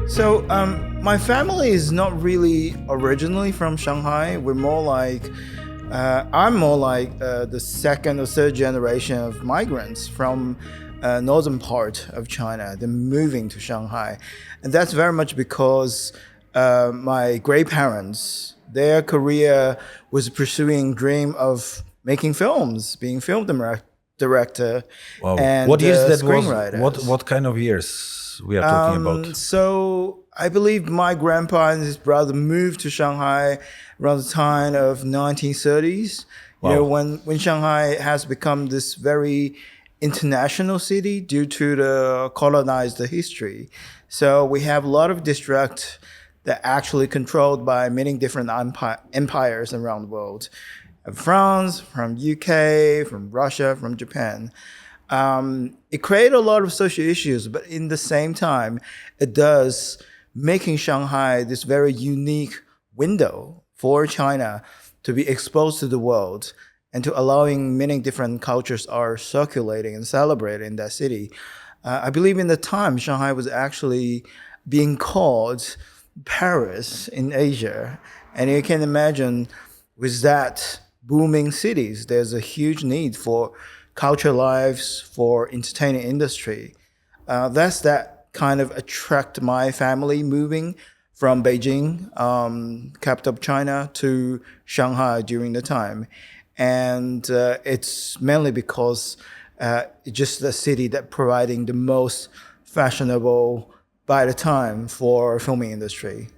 My family is not really originally from Shanghai. We're more like, I'm more like the second or third generation of migrants from northern part of China, then moving to Shanghai. And that's very much because my great parents, their career was pursuing dream of making films, being film director. Wow. And what years that screenwriter. was? What kind of years we are talking about? So I believe my grandpa and his brother moved to Shanghai around the time of 1930s. Wow. You know, when Shanghai has become this very international city due to the colonized history. So we have a lot of districts that are actually controlled by many different empires around the world. France, from UK, from Russia, from Japan. It created a lot of social issues, but in the same time, it does making Shanghai this very unique window for China to be exposed to the world and to allowing many different cultures are circulating and celebrating in that city. I believe in the time, Shanghai was actually being called Paris in Asia. And you can imagine with that booming cities, there's a huge need for culture lives, for entertainment industry. That's that kind of attract my family moving from Beijing, capital of China, to Shanghai during the time. And it's mainly because it's just the city that providing the most fashionable by the time for filming industry.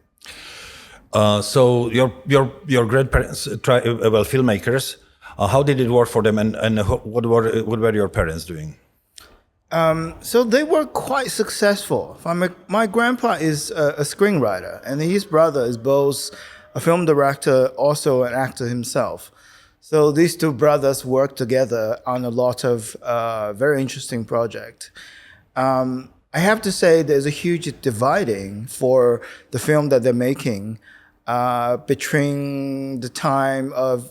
So your grandparents, filmmakers. How did it work for them, and what were your parents doing? So they were quite successful. My grandpa is a screenwriter, and his brother is both a film director, also an actor himself. So these two brothers worked together on a lot of very interesting projects. I have to say there's a huge dividing for the film that they're making between the time of,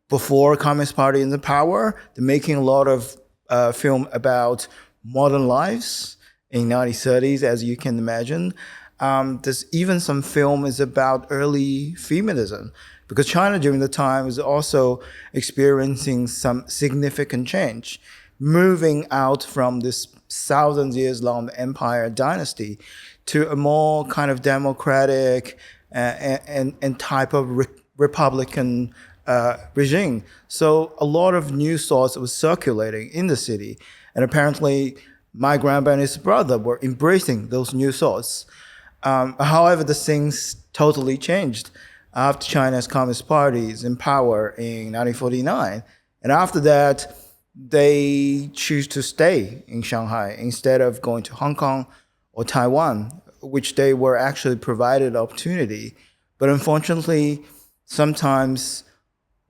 before Communist Party in the power. They're making a lot of film about modern lives in 1930s, as you can imagine. There's even some film is about early feminism, because China during the time was also experiencing some significant change, moving out from this thousands years long empire dynasty to a more kind of democratic and type of republican regime. So a lot of news sources was circulating in the city, and apparently my grandpa and his brother were embracing those news sources. However, the things totally changed after China's Communist Party is in power in 1949, and after that they choose to stay in Shanghai instead of going to Hong Kong or Taiwan, which they were actually provided opportunity. But unfortunately, sometimes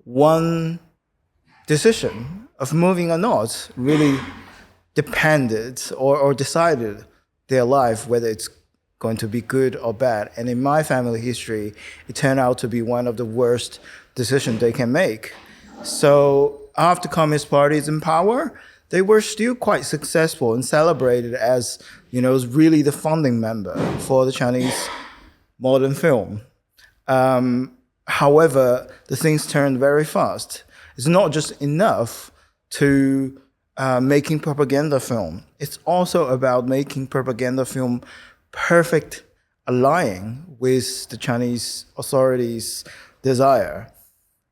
one decision of moving or not really depended or decided their life, whether it's going to be good or bad. And in my family history, it turned out to be one of the worst decisions they can make. So after Communist Party is in power, they were still quite successful and celebrated as, really the founding member for the Chinese modern film. However, the things turned very fast. It's not just enough to making propaganda film. It's also about making propaganda film perfect aligning with the Chinese authorities' desire.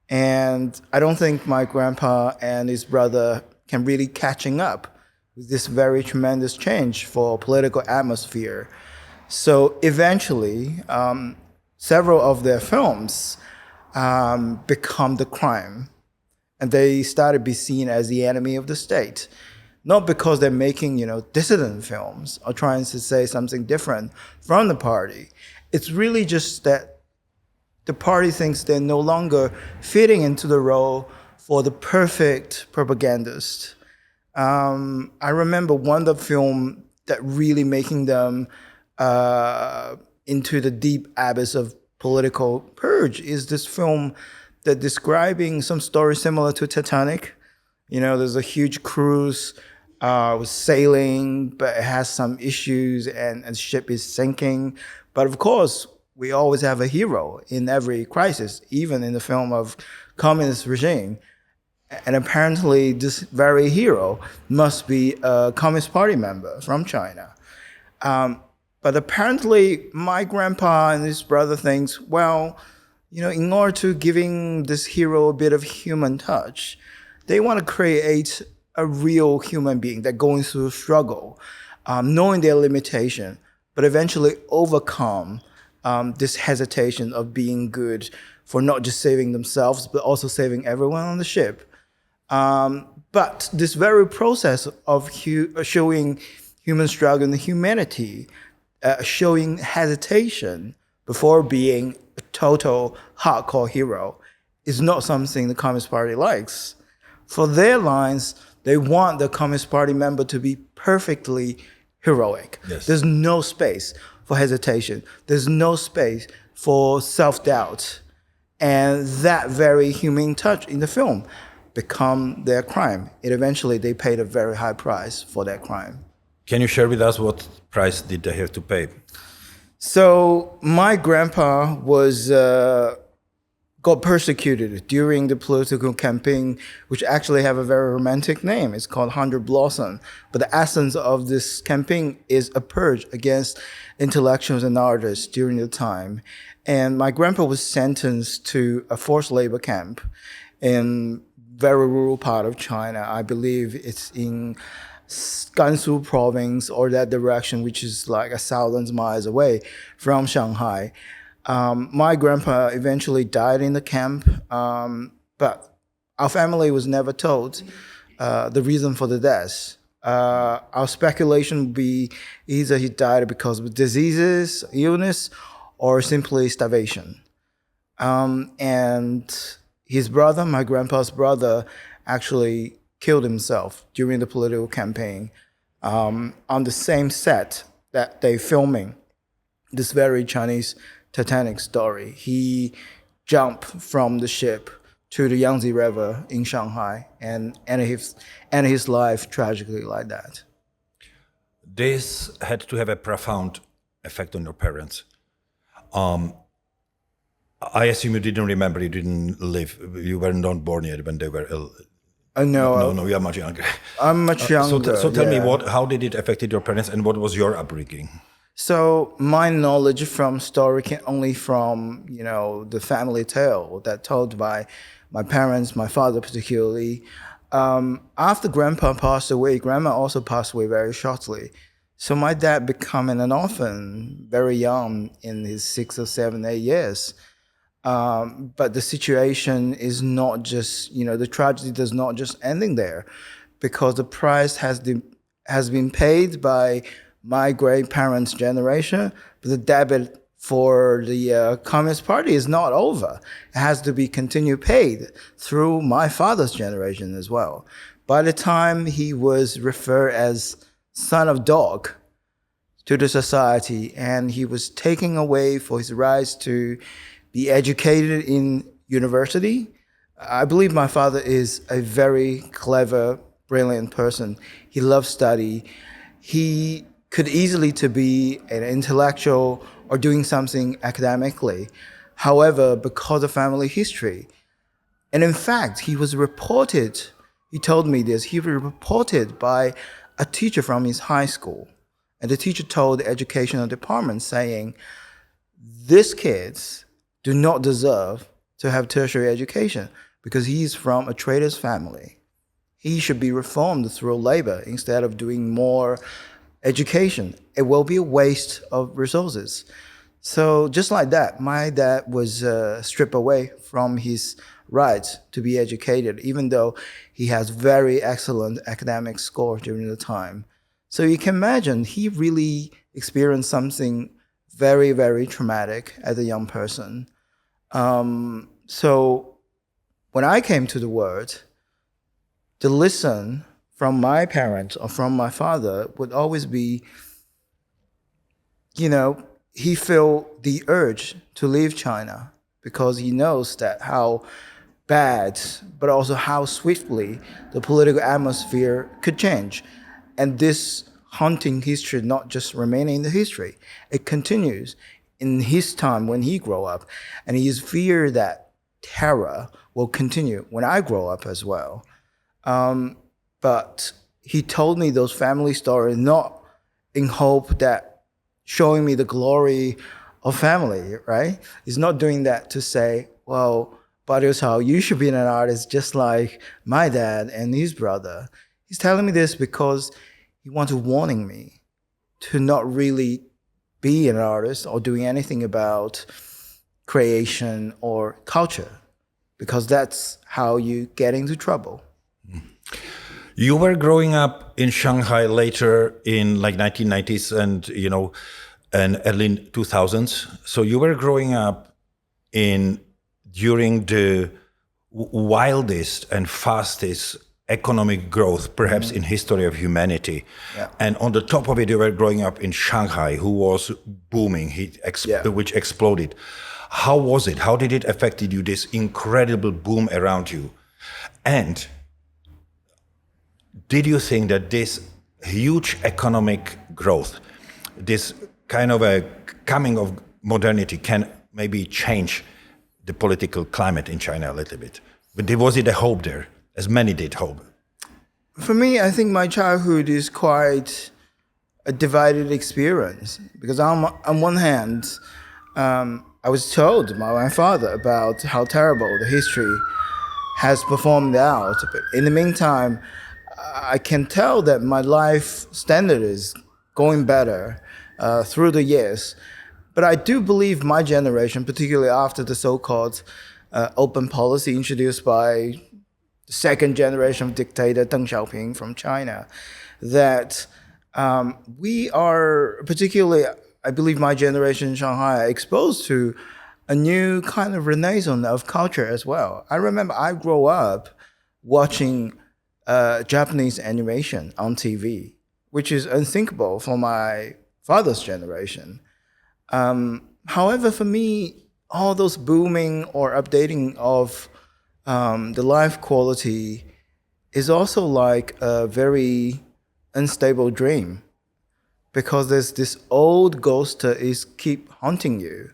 And I don't think my grandpa and his brother can really catching up with this very tremendous change for political atmosphere. So eventually, several of their films become the crime, and they started to be seen as the enemy of the state. Not because they're making, dissident films or trying to say something different from the party. It's really just that the party thinks they're no longer fitting into the role for the perfect propagandist. I remember one of the film that really making them into the deep abyss of political purge is this film that describing some story similar to Titanic. There's a huge cruise was sailing, but it has some issues and the ship is sinking. But of course, we always have a hero in every crisis, even in the film of communist regime. And apparently this very hero must be a Communist Party member from China. But apparently my grandpa and his brother thinks, well, in order to giving this hero a bit of human touch, they want to create a real human being that going through a struggle, knowing their limitation, but eventually overcome this hesitation of being good for not just saving themselves, but also saving everyone on the ship. But this very process of showing human struggle and humanity, showing hesitation before being a total hardcore hero, is not something the Communist Party likes. For their lines, they want the Communist Party member to be perfectly heroic. Yes. There's no space for hesitation. There's no space for self-doubt. And that very humane touch in the film become their crime. Eventually, they paid a very high price for that crime. Can you share with us what price did they have to pay? So my grandpa got persecuted during the political campaign, which actually have a very romantic name. It's called 100 Blossom. But the essence of this campaign is a purge against intellectuals and artists during the time. And my grandpa was sentenced to a forced labor camp in very rural part of China. I believe it's in Gansu province or that direction, which is like 1,000 miles away from Shanghai. My grandpa eventually died in the camp, but our family was never told the reason for the death. Our speculation would be either he died because of diseases, illness, or simply starvation. And his brother, my grandpa's brother, actually killed himself during the political campaign on the same set that they filming this very Chinese Titanic story. He jumped from the ship to the Yangtze River in Shanghai and ended his life tragically like that. This had to have a profound effect on your parents. I assume you didn't remember, you didn't live, you were not born yet when they were ill. No, you are much younger. I'm much younger. So tell me, how did it affect your parents and what was your upbringing? So my knowledge from story came only from, the family tale that told by my parents, my father particularly. After grandpa passed away, grandma also passed away very shortly. So my dad became an orphan very young in his 6 or 7, 8 years. But the situation is not just, the tragedy does not just ending there, because the price has been paid by my great parents' generation, but the debit for the Communist Party is not over. It has to be continued paid through my father's generation as well. By the time he was referred as son of dog to the society, and he was taken away for his rights to be educated in university. I believe my father is a very clever, brilliant person. He loves study. He could easily to be an intellectual or doing something academically. However, because of family history, and in fact, he was reported, he told me this, he was reported by a teacher from his high school. And the teacher told the educational department saying, these kids do not deserve to have tertiary education because he's from a trader's family. He should be reformed through labor instead of doing more education. It will be a waste of resources. So just like that, my dad was stripped away from his rights to be educated, even though he has very excellent academic score during the time. So you can imagine he really experienced something very, very traumatic as a young person. So when I came to the world, the lesson from my parents or from my father would always be, he felt the urge to leave China because he knows that how bad, but also how swiftly the political atmosphere could change. And this haunting history not just remain in the history, it continues in his time when he grow up, and he is fear that terror will continue when I grow up as well. But he told me those family stories not in hope that showing me the glory of family, right? He's not doing that to say, well, Badiucao, you should be an artist just like my dad and his brother. He's telling me this because he wants to warning me to not really be an artist or doing anything about creation or culture, because that's how you get into trouble. You were growing up in Shanghai later in like 1990s and, you know, and early 2000s. So you were growing up during the wildest and fastest economic growth, perhaps in history of humanity. Yeah. And on the top of it, you were growing up in Shanghai, who was booming, which exploded. How was it? How did it affect you, this incredible boom around you? And did you think that this huge economic growth, this kind of a coming of modernity can maybe change the political climate in China a little bit? But was it a hope there, as many did hope? For me, I think my childhood is quite a divided experience, because on one hand, I was told by my father about how terrible the history has performed out. But in the meantime, I can tell that my life standard is going better through the years. But I do believe my generation, particularly after the so-called open policy introduced by the second generation of dictator Deng Xiaoping from China, that we are, particularly, I believe my generation in Shanghai, are exposed to a new kind of renaissance of culture as well. I remember I grew up watching Japanese animation on TV, which is unthinkable for my father's generation. However, for me, all those booming or updating of the life quality is also like a very unstable dream, because there's this old ghost that is keep haunting you.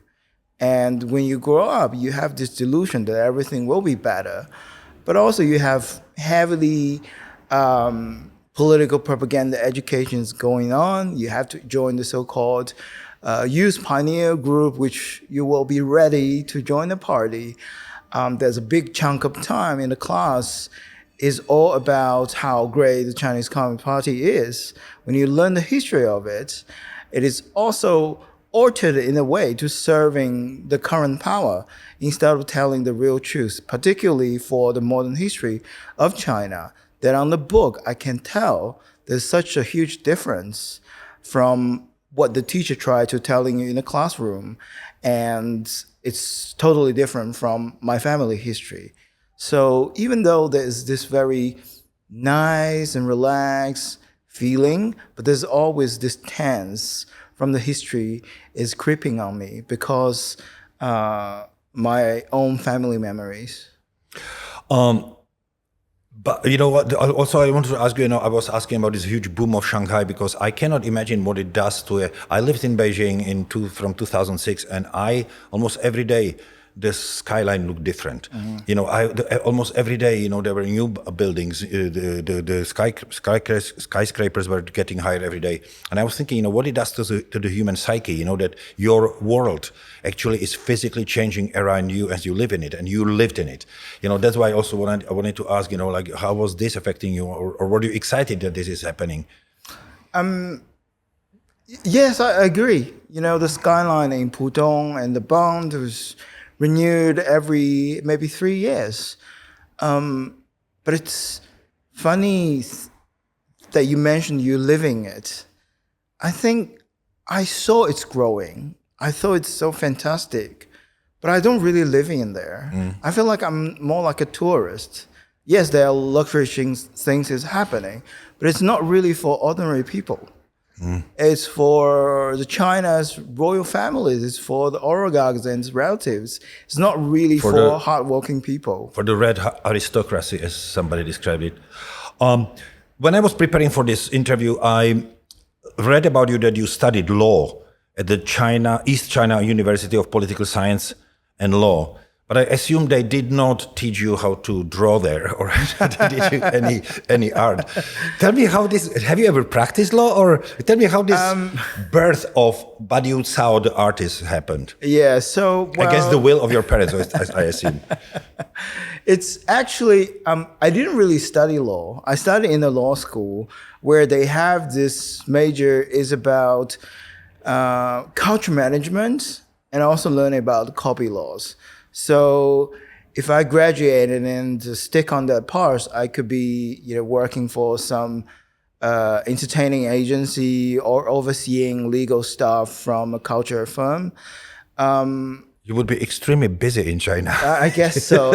And when you grow up, you have this delusion that everything will be better. But also you have heavily political propaganda educations going on. You have to join the so-called youth pioneer group, which you will be ready to join the party. There's a big chunk of time in the class is all about how great the Chinese Communist Party is. When you learn the history of it, it is also altered in a way to serving the current power instead of telling the real truth, particularly for the modern history of China. That on the book, I can tell there's such a huge difference from what the teacher tried to telling you in the classroom. And it's totally different from my family history. So even though there's this very nice and relaxed feeling, but there's always this tense from the history is creeping on me because my own family memories. But you know what, also I wanted to ask you, I was asking about this huge boom of Shanghai because I cannot imagine what it does to I lived in Beijing from 2006, and almost every day the skyline looked different. Mm-hmm. Almost every day, there were new buildings, the skyscrapers were getting higher every day. And I was thinking, what it does to the human psyche, that your world actually is physically changing around you as you live in it, and you lived in it. That's why I also wanted to ask, how was this affecting you, or were you excited that this is happening? Yes, I agree. The skyline in Pudong and the Bund was renewed every maybe 3 years. But it's funny that you mentioned you living it. I think I saw it's growing. I thought it's so fantastic, but I don't really live in there. I feel like I'm more like a tourist. Yes, there are luxury things is happening, but it's not really for ordinary people. It's for the China's royal families. It's for the oligarchs and relatives. It's not really for hardworking people. For the red aristocracy, as somebody described it. When I was preparing for this interview, I read about you that you studied law at the East China University of Political Science and Law. But I assume they did not teach you how to draw there, or did you any art? Tell me how this. Have you ever practiced law, or tell me how this birth of Badiucao, the artist, happened? Yeah, so against the will of your parents, I assume. It's actually I didn't really study law. I studied in a law school where they have this major is about culture management and also learning about copy laws. So if I graduated and to stick on that path, I could be, working for some entertaining agency or overseeing legal stuff from a culture firm. You would be extremely busy in China. I guess so.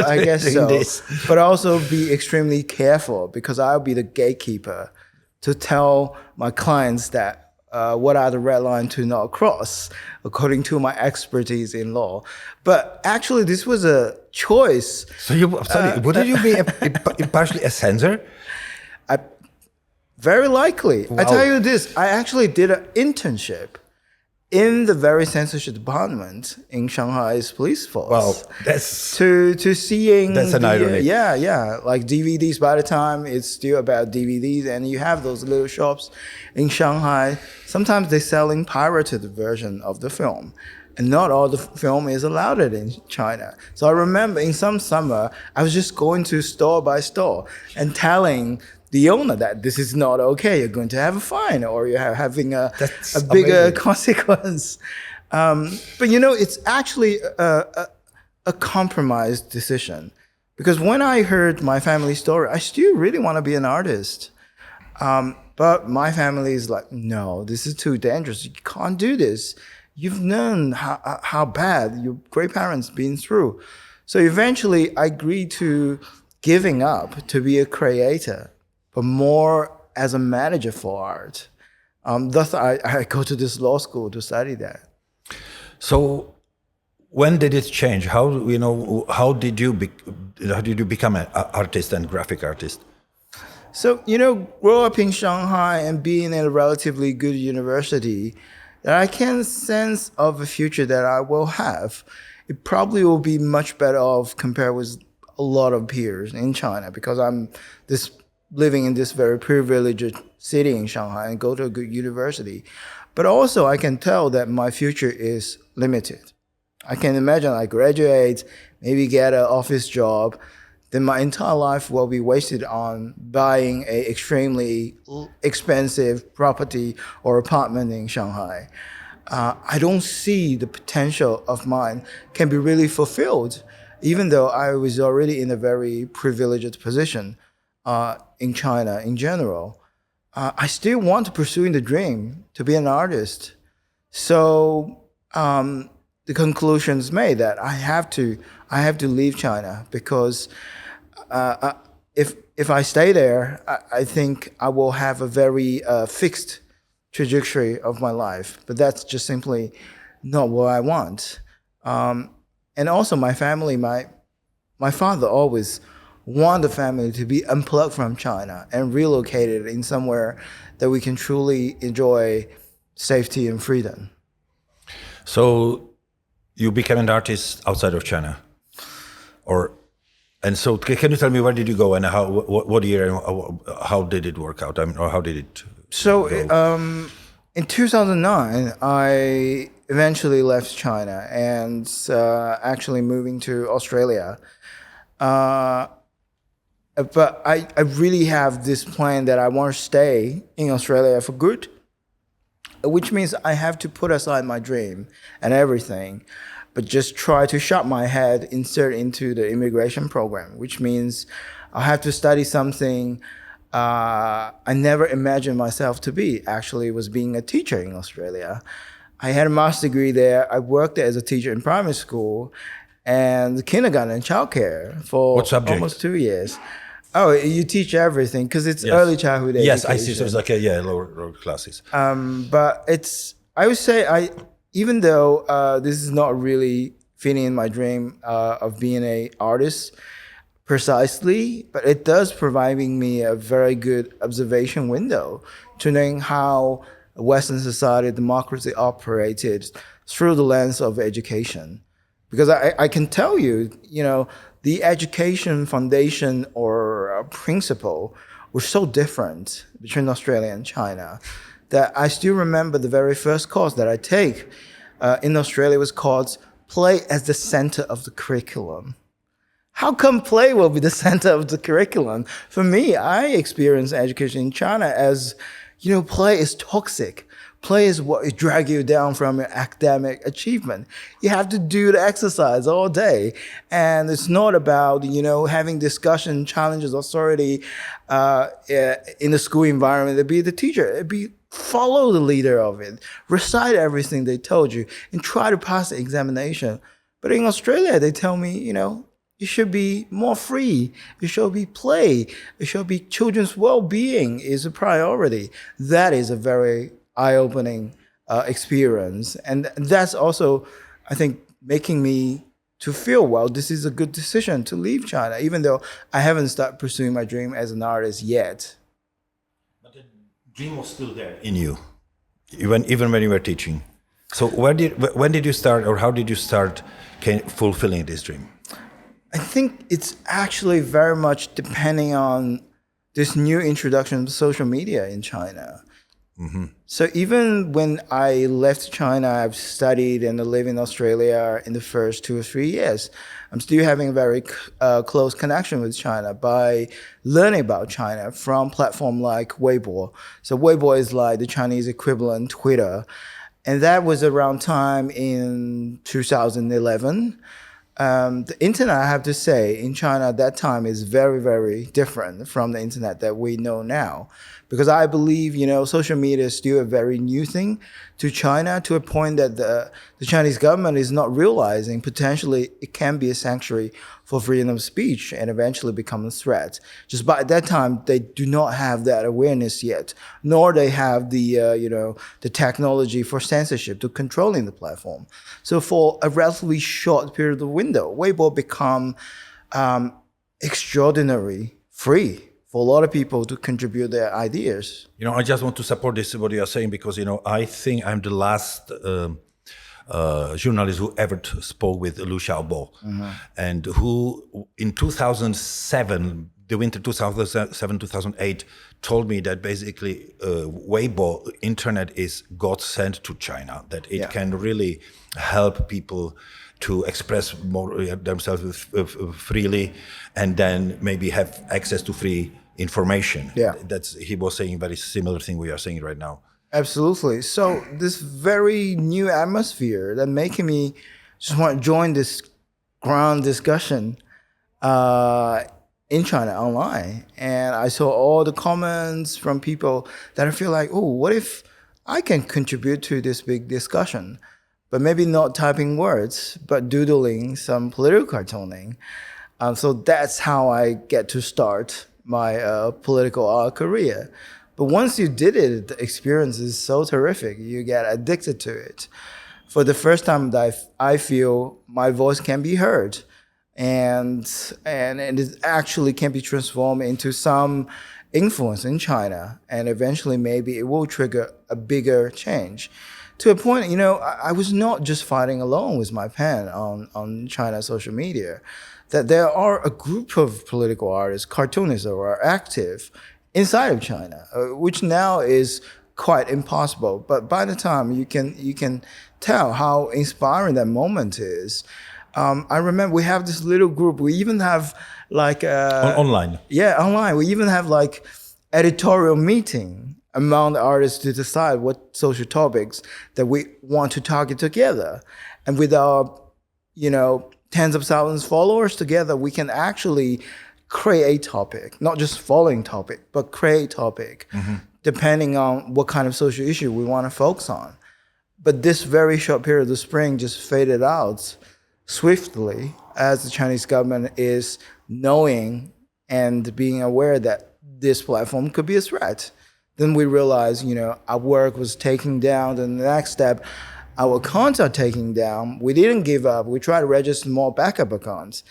But also be extremely careful because I'll be the gatekeeper to tell my clients that what are the red lines to not cross, according to my expertise in law. But actually, this was a choice. So wouldn't you be partially a censor? Very likely. Wow. I tell you this, I actually did an internship in the very censorship department in Shanghai's police force. Wow, that's to seeing. That's an irony. Yeah. Like DVDs. By the time it's still about DVDs, and you have those little shops in Shanghai. Sometimes they're selling pirated version of the film, and not all the film is allowed in China. So I remember in some summer, I was just going to store by store and telling the owner that this is not okay. You're going to have a fine, or you're having a bigger consequence. But it's actually a compromised decision, because when I heard my family story, I still really want to be an artist. But my family is like, no, this is too dangerous. You can't do this. You've known how bad your great parents been through. So eventually, I agreed to giving up to be a creator, but more as a manager for art. Thus, I go to this law school to study that. So, when did it change? How did you become an artist and graphic artist? So, grow up in Shanghai and being in a relatively good university, that I can sense of a future that I will have. It probably will be much better off compared with a lot of peers in China, because I'm living in this very privileged city in Shanghai and go to a good university. But also I can tell that my future is limited. I can imagine I graduate, maybe get an office job, then my entire life will be wasted on buying an extremely expensive property or apartment in Shanghai. I don't see the potential of mine can be really fulfilled, even though I was already in a very privileged position in China in general. I still want to pursue the dream to be an artist. So the conclusion is made that I have to leave China, because if I stay there, I think I will have a very fixed trajectory of my life. But that's just simply not what I want. And also my family, my father always want the family to be unplugged from China and relocated in somewhere that we can truly enjoy safety and freedom. So you became an artist outside of China, and so can you tell me where did you go and what year and how did it work out? Or how did it? So in 2009, I eventually left China and actually moving to Australia. But I really have this plan that I want to stay in Australia for good, which means I have to put aside my dream and everything, but just try to shut my head, insert into the immigration program, which means I have to study something I never imagined myself to be. Actually, was being a teacher in Australia. I had a master's degree there. I worked as a teacher in primary school and kindergarten and childcare for almost 2 years. Oh, you teach everything because it's early childhood education. Yes, I see. So it's like lower classes. But I would say even though this is not really fitting in my dream of being an artist, precisely, but it does providing me a very good observation window to knowing how Western society, democracy operated through the lens of education. Because I can tell you, the education foundation or principle were so different between Australia and China that I still remember the very first course that I take in Australia was called Play as the Center of the Curriculum. How come play will be the center of the curriculum? For me, I experience education in China as, play is toxic. Play is what drag you down from your academic achievement. You have to do the exercise all day. And it's not about, having discussion, challenges, authority in the school environment. It'd be the teacher. It'd be follow the leader of it. Recite everything they told you and try to pass the examination. But in Australia, they tell me, you should be more free. It should be play. It should be children's well-being is a priority. That is a very eye-opening experience. And that's also, I think, making me to feel, well, this is a good decision to leave China, even though I haven't started pursuing my dream as an artist yet. But the dream was still there in you, even when you were teaching. So when did you start, or how did you start fulfilling this dream? I think it's actually very much depending on this new introduction of social media in China. Mm-hmm. So even when I left China, I've studied and lived in Australia in the first 2 or 3 years. I'm still having a very close connection with China by learning about China from platforms like Weibo. So Weibo is like the Chinese equivalent Twitter. And that was around time in 2011. The internet, I have to say, in China at that time is very, very different from the internet that we know now. Because I believe, social media is still a very new thing to China, to a point that the Chinese government is not realizing potentially it can be a sanctuary for freedom of speech and eventually become a threat. Just by that time, they do not have that awareness yet, nor they have the technology for censorship to controlling the platform. So for a relatively short period of window, Weibo become extraordinary free for a lot of people to contribute their ideas. I just want to support this, what you are saying, because, I think I'm the last journalist who ever spoke with Liu Xiaobo, mm-hmm. and who in 2007, the winter 2007-2008, told me that basically Weibo, internet is God sent to China, that it can really help people to express more themselves freely, and then maybe have access to free information. Yeah, he was saying very similar thing we are saying right now. Absolutely. So this very new atmosphere that making me just want to join this ground discussion in China online, and I saw all the comments from people that I feel like, oh, what if I can contribute to this big discussion? But maybe not typing words, but doodling some political cartooning. So that's how I get to start my political art career. But once you did it, the experience is so terrific. You get addicted to it. For the first time, I feel my voice can be heard, and it actually can be transformed into some influence in China, and eventually maybe it will trigger a bigger change. To a point, I was not just fighting alone with my pen on China's social media, that there are a group of political artists, cartoonists who are active inside of China, which now is quite impossible. But by the time you can tell how inspiring that moment is. I remember we have this little group. We even have like online. Yeah, online. We even have like editorial meeting among the artists to decide what social topics that we want to target together. And with our, tens of thousands of followers together, we can actually create topic, not just following topic, but create topic, mm-hmm. depending on what kind of social issue we want to focus on. But this very short period of the spring just faded out swiftly as the Chinese government is knowing and being aware that this platform could be a threat. Then we realized, our work was taken down. Then the next step, our accounts are taken down. We didn't give up. We tried to register more backup accounts.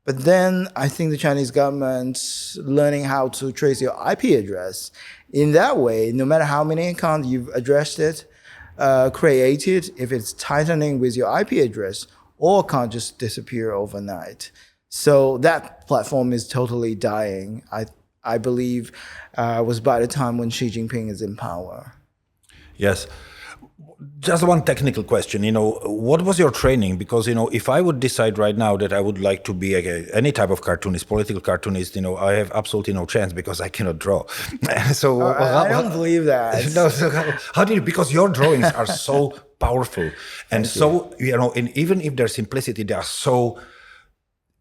But then I think the Chinese government learning how to trace your IP address. In that way, no matter how many accounts you've addressed it, created, if it's tightening with your IP address, all can't just disappear overnight. So that platform is totally dying. I believe was by the time when Xi Jinping is in power. Yes. Just one technical question, what was your training? Because, if I would decide right now that I would like to be any type of cartoonist, political cartoonist, I have absolutely no chance because I cannot draw. So I don't believe that. No, so how did you, because your drawings are so powerful and so, and even if they're simplicity, they are so,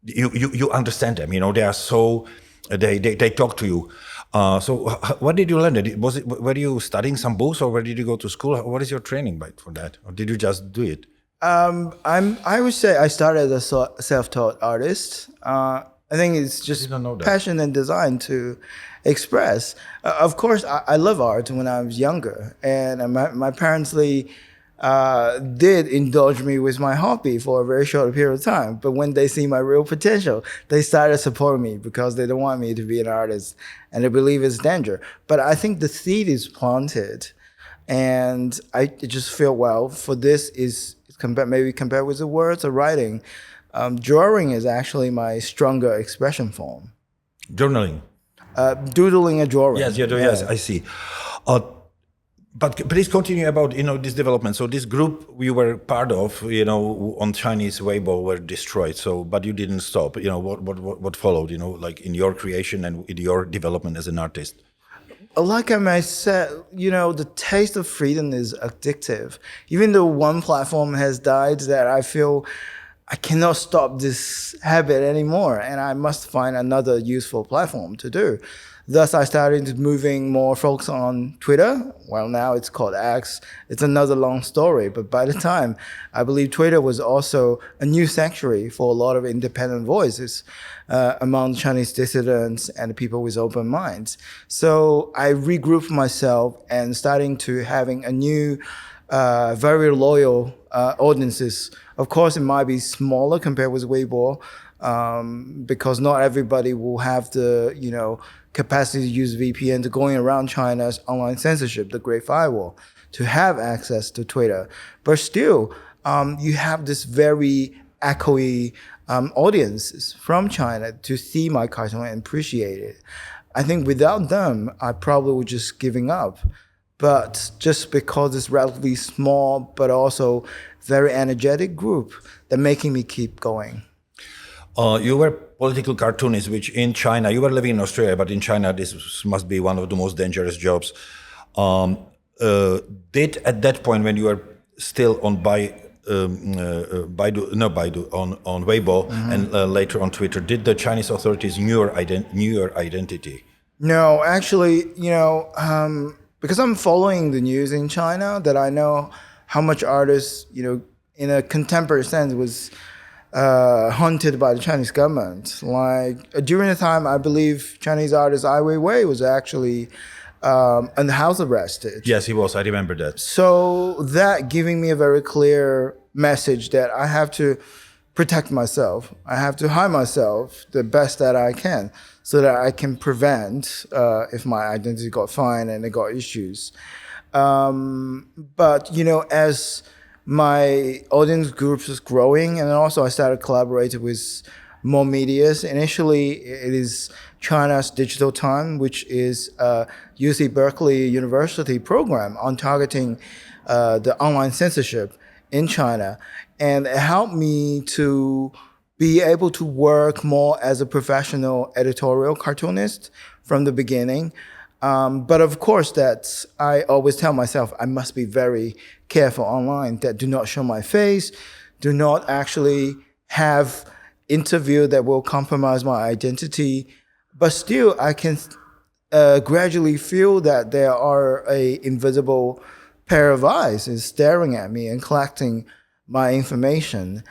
you understand them, they are so, they talk to you. So what did you learn? Were you studying some books or where did you go to school? What is your training for that? Or did you just do it? I would say I started as a self-taught artist. I think it's just passion and design to express. Of course, I love art when I was younger, and my parents did indulge me with my hobby for a very short period of time. But when they see my real potential, they started supporting me because they don't want me to be an artist and they believe it's danger. But I think the seed is planted, and I just feel, well, for this is maybe compared with the words or writing, drawing is actually my stronger expression form. Journaling. Doodling and drawing. Yes, I see. But please continue about this development. So this group we were part of, on Chinese Weibo were destroyed. So, but you didn't stop. What followed? Like in your creation and in your development as an artist. Like I said, the taste of freedom is addictive. Even though one platform has died, that I feel I cannot stop this habit anymore, and I must find another useful platform to do. Thus, I started moving more focus on Twitter. Well, now it's called X. It's another long story. But by the time, I believe Twitter was also a new sanctuary for a lot of independent voices among Chinese dissidents and people with open minds. So I regrouped myself and starting to having a new, very loyal audiences. Of course, it might be smaller compared with Weibo, because not everybody will have the, capacity to use VPN to going around China's online censorship, the Great Firewall, to have access to Twitter. But still, you have this very echoey audiences from China to see my cartoon and appreciate it. I think without them, I probably would just giving up. But just because it's relatively small, but also very energetic group, they're making me keep going. You were political cartoonist, which in China, you were living in Australia, but in China, this must be one of the most dangerous jobs. Did at that point, when you were still on Weibo, and later on Twitter, did the Chinese authorities knew your identity? No, actually, because I'm following the news in China, that I know how much artists, in a contemporary sense, was hunted by the Chinese government. Like during the time, I believe Chinese artist Ai Weiwei was actually in house arrested. Yes, he was. I remember that. So that giving me a very clear message that I have to protect myself. I have to hide myself the best that I can, so that I can prevent if my identity got fined and it got issues. But as my audience groups was growing, and also I started collaborating with more medias. Initially, it is China's Digital Time, which is a UC Berkeley University program on targeting the online censorship in China. And it helped me to be able to work more as a professional editorial cartoonist from the beginning. But of course, that I always tell myself I must be very careful online, that do not show my face, do not actually have interview that will compromise my identity. But still, I can gradually feel that there are a invisible pair of eyes is staring at me and collecting my information.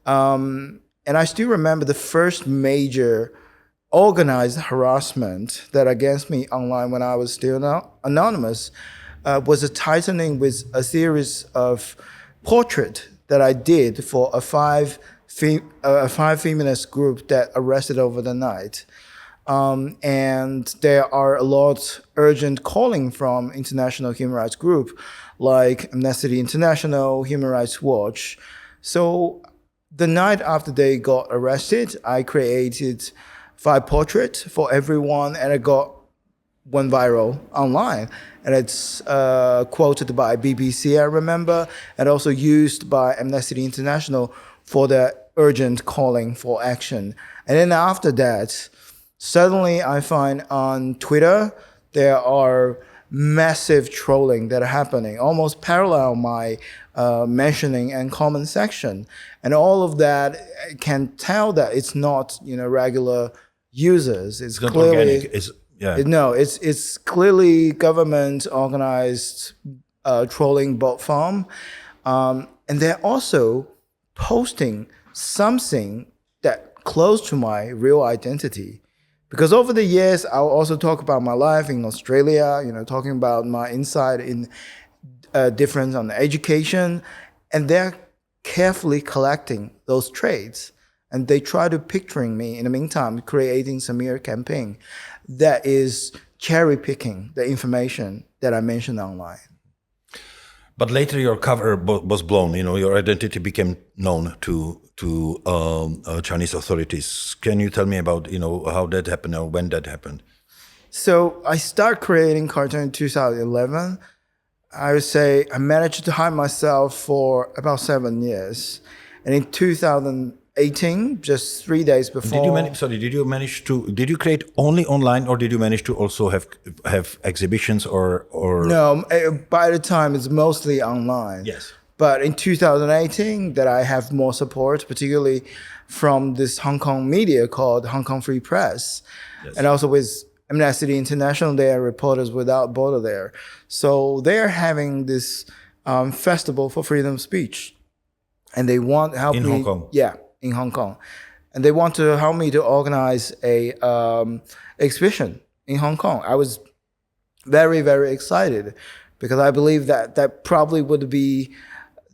And I still remember the first major organized harassment that against me online when I was still anonymous was a tightening with a series of portraits that I did for a 5 a 5 feminist group that arrested over the night. And there are a lot urgent calling from international human rights group like Amnesty International, Human Rights Watch. So the night after they got arrested, I created 5 portraits for everyone, and it went viral online. And it's quoted by BBC, I remember, and also used by Amnesty International for the urgent calling for action. And then after that, suddenly I find on Twitter, there are massive trolling that are happening, almost parallel my mentioning and comment section. And all of that can tell that it's not, regular users. It's not clearly organic. It's clearly government organized trolling bot farm. And they're also posting something that close to my real identity. Because over the years, I'll also talk about my life in Australia, talking about my insight in difference on education. And they're carefully collecting those traits. And they try to picturing me, in the meantime, creating smear campaign that is cherry picking the information that I mentioned online. But later your cover was blown, your identity became known to Chinese authorities. Can you tell me about, how that happened or when that happened? So I started creating cartoon in 2011. I would say I managed to hide myself for about 7 years. And in 2018, just 3 days before. Did you create only online, or did you manage to also have exhibitions or? No, by the time it's mostly online. Yes. But in 2018, that I have more support, particularly from this Hong Kong media called Hong Kong Free Press. Yes. And also with Amnesty International, they are Reporters Without Border there. So they're having this festival for freedom of speech. And they want to help me. In Hong Kong? Yeah, in Hong Kong. And they want to help me to organize a exhibition in Hong Kong. I was very, very excited because I believe that probably would be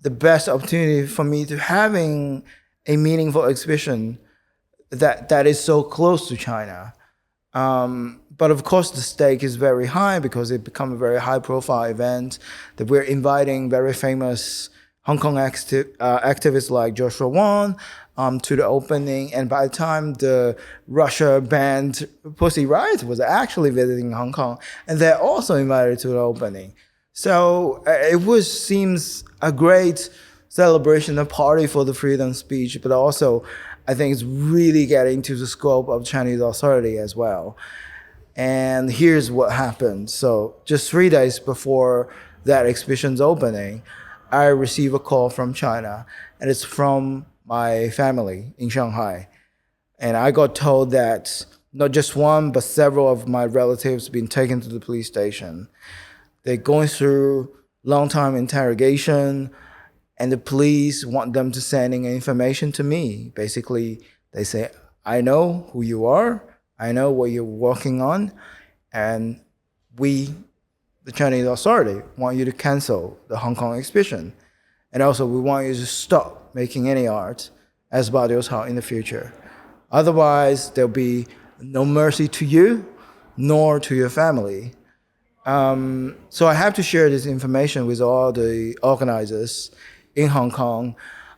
the best opportunity for me to having a meaningful exhibition that is so close to China. But of course, the stake is very high because it become a very high-profile event that we're inviting very famous Hong Kong activists like Joshua Wong to the opening. And by the time the Russia band Pussy Riot was actually visiting Hong Kong, and they're also invited to the opening. So it seems a great celebration, a party for the freedom of speech, but also I think it's really getting to the scope of Chinese authority as well. And here's what happened. So just 3 days before that exhibition's opening, I received a call from China, and it's from my family in Shanghai. And I got told that not just one, but several of my relatives been taken to the police station. They're going through long time interrogation, and the police want them to send in information to me. Basically, they say, I know who you are, I know what you're working on, and we, the Chinese authority, want you to cancel the Hong Kong exhibition. And also, we want you to stop making any art as Badiucao in the future. Otherwise, there'll be no mercy to you, nor to your family. So I have to share this information with all the organizers in Hong Kong.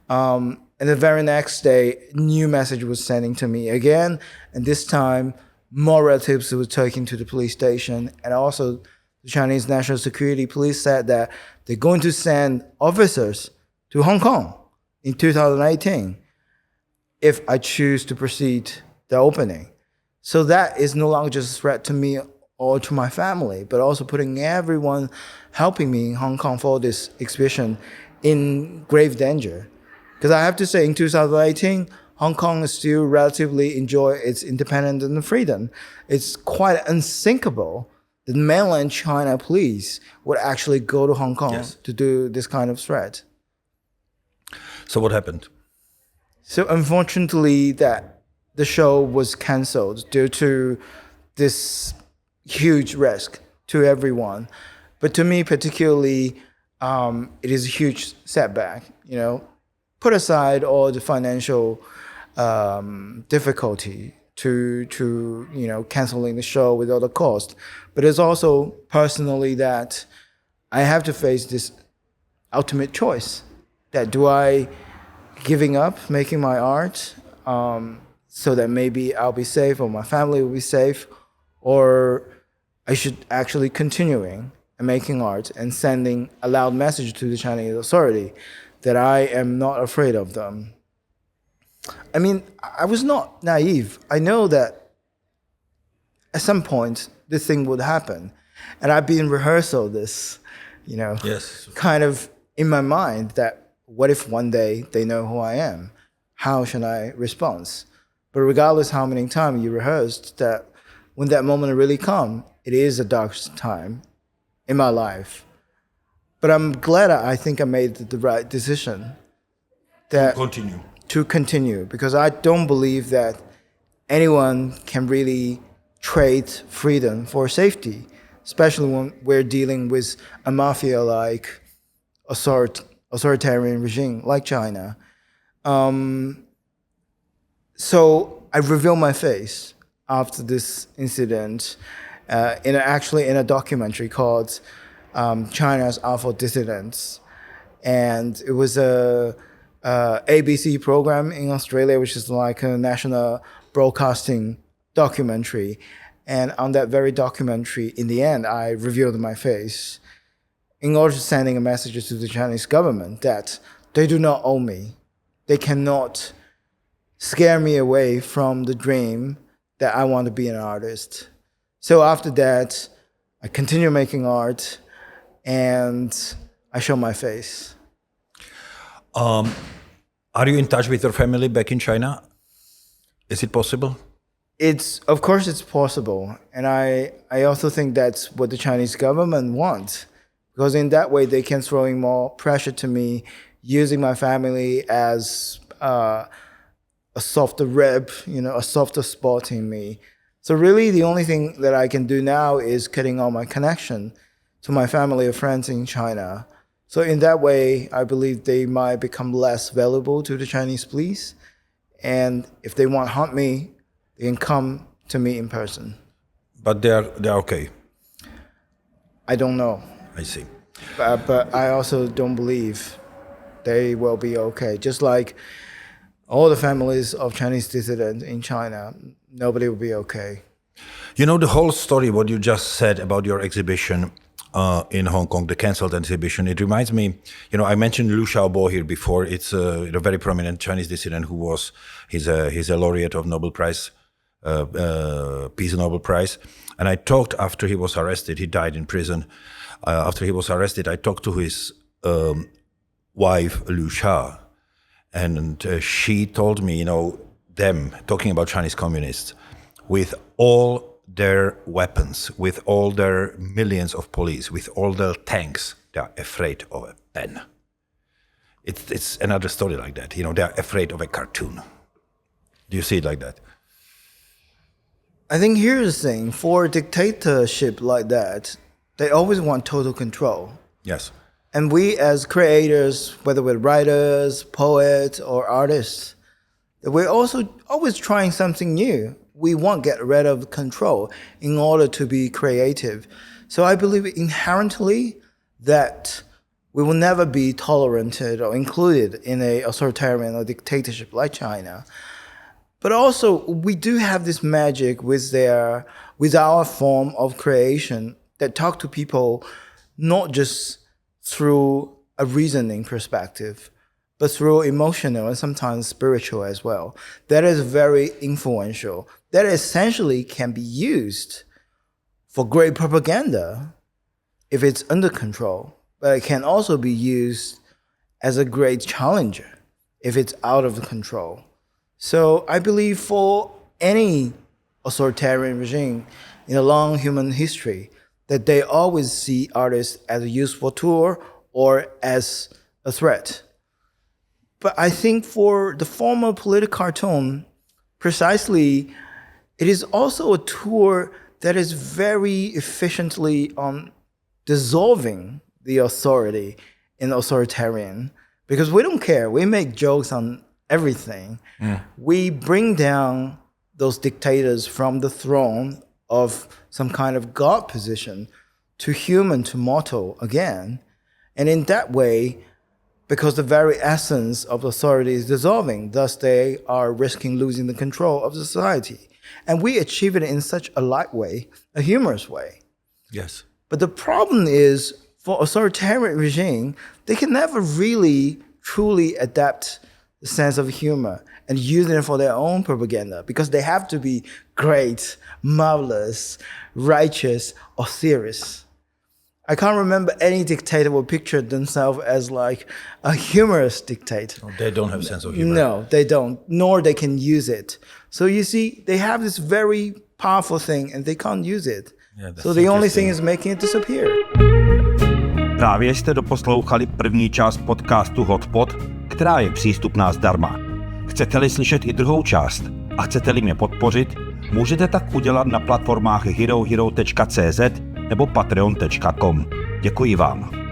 And the very next day, new message was sending to me again. And this time, more relatives were taken to the police station. And also, the Chinese National Security Police said that they're going to send officers to Hong Kong in 2018 if I choose to proceed the opening. So that is no longer just a threat to me or to my family, but also putting everyone helping me in Hong Kong for this exhibition in grave danger. Because I have to say, in 2018, Hong Kong still relatively enjoy its independence and freedom. It's quite unthinkable that mainland China police would actually go to Hong Kong to do this kind of threat. So what happened? So unfortunately, that the show was canceled due to this huge risk to everyone. But to me particularly, it is a huge setback. put aside all the financial difficulty to canceling the show with all the cost, but it's also personally that I have to face this ultimate choice: that do I giving up making my art so that maybe I'll be safe or my family will be safe, or I should actually continuing and making art and sending a loud message to the Chinese authority that I am not afraid of them. I mean, I was not naive. I know that at some point this thing would happen. And I've been rehearsal this, Yes. kind of in my mind that what if one day they know who I am? How should I respond? But regardless how many times you rehearsed, that when that moment really come, it is a dark time in my life. But I'm glad I think I made the right decision. That to continue, because I don't believe that anyone can really trade freedom for safety, especially when we're dealing with a mafia-like authoritarian regime like China. So I revealed my face after this incident in a documentary called China's Awful Dissidents. And it was a ABC program in Australia, which is like a national broadcasting documentary. And on that very documentary, in the end, I revealed my face in order to sending a message to the Chinese government that they do not own me. They cannot scare me away from the dream that I want to be an artist. So after that, I continue making art and I show my face. Are you in touch with your family back in China? Is it possible? Of course it's possible. And I also think that's what the Chinese government wants. Because in that way, they can throw in more pressure to me, using my family as a softer rib, a softer spot in me. So really, the only thing that I can do now is cutting all my connection to my family or friends in China. So in that way, I believe they might become less valuable to the Chinese police. And if they want to hunt me, they can come to me in person. But they're okay. I don't know. I see. But I also don't believe they will be okay. Just like all the families of Chinese dissidents in China, nobody will be okay. The whole story, what you just said about your exhibition in Hong Kong, the cancelled exhibition, it reminds me, I mentioned Liu Xiaobo here before. It's a very prominent Chinese dissident who he's a laureate of Nobel Prize, Peace Nobel Prize. And I talked after he was arrested, he died in prison. After he was arrested, I talked to his wife, Liu Xia, and she told me, them talking about Chinese communists, with all their weapons, with all their millions of police, with all their tanks, they are afraid of a pen. It's another story like that. They are afraid of a cartoon. Do you see it like that? I think here's the thing. For a dictatorship like that, they always want total control. Yes. And we as creators, whether we're writers, poets, or artists, we're also always trying something new. We want to get rid of control in order to be creative. So I believe inherently that we will never be tolerated or included in an authoritarian or dictatorship like China. But also, we do have this magic with our form of creation that talk to people not just through a reasoning perspective, but through emotional and sometimes spiritual as well. That is very influential. That essentially can be used for great propaganda if it's under control, but it can also be used as a great challenger if it's out of control. So I believe for any authoritarian regime in a long human history, that they always see artists as a useful tool or as a threat. But I think for the former political cartoon, precisely, it is also a tool that is very efficiently on dissolving the authority in authoritarian. because we don't care. We make jokes on everything. We bring down those dictators from the throne of some kind of God position to human, to mortal again. And in that way, because the very essence of authority is dissolving, thus they are risking losing the control of the society. And we achieve it in such a light way, a humorous way. Yes. But the problem is, for authoritarian regime, they can never really truly adapt the sense of humor and use it for their own propaganda, because they have to be great, marvelous, righteous, or serious. I can't remember any dictator who pictured themselves as like a humorous dictator. They don't have a sense of humor. No, they don't, nor they can use it. So you see, they have this very powerful thing and they can't use it. Yeah, so the only thing is making it disappear. Právě jste doposlouchali první část podcastu Hotpot, která je přístupná zdarma. Chcete-li slyšet i druhou část a chcete-li mě podpořit, můžete tak udělat na platformách herohero.cz nebo patreon.com. Děkuji vám.